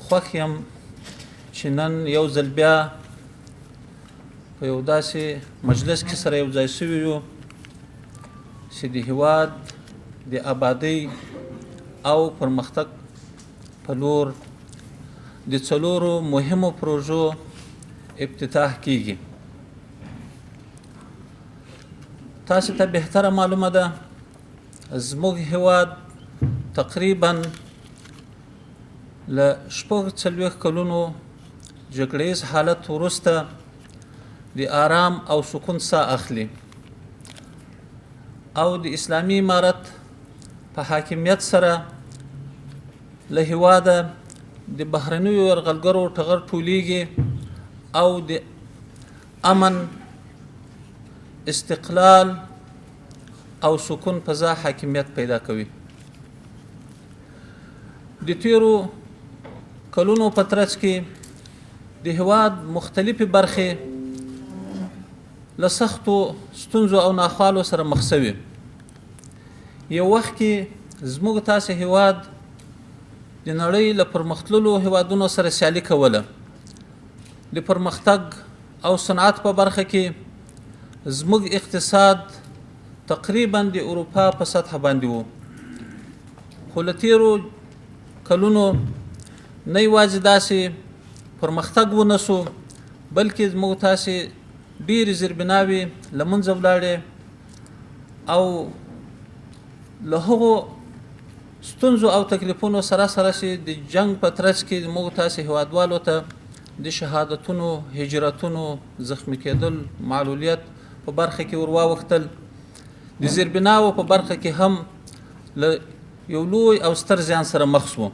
خوښ یم چې نن یو ځل بیا په یو داسې مجلس کې سره یو ځای شوي یو چې د هېواد د آبادۍ او پرمختګ په لور د څلورو مهمو پروژو افتتاح کیږي. تاسو ته بهتره معلومه ده زموږ هېواد تقریبا له 40 کلونو جګړیز حالت وروسته د آرام او سکون ساه اخلي او د اسلامي امارت په حاکمیت سره له هېواده د بهرنیو یرغلګرو ټغر ټولیږي او د امن، استقلال او سکون په ځای حاکمیت پیدا کوي. د تیرو کلونو په ترڅ کې د هېواد مختلفې برخې له سختو ستونزو او ناخوالو سره مخ شوي. یو وخت کې زموږ تاسې هېواد د نړۍ له پرمختللو هېوادونو سره سیالي کوله. د پرمختګ او صنعت په برخه کې زموږ اقتصاد تقریبا د اروپا په سطح باندې و، خو له تیرو کلونو نه یوازې داسې پرمختګ ونه سو بلکې زموږ تاسې ډېرې زیربناوې له منځه ولاړې او له هغو ستونزو او تکلیفونو سره سره چې د جنگ په ترڅ کې زموږ تاسې هېوادوالو ته د شهادتونو، هجرتونو، زخمي کېدل، معلولیت په برخه کې ور واوښتل. د زیربناو په برخه کې هم له یو لوی او ستر زیان سره مخ شو.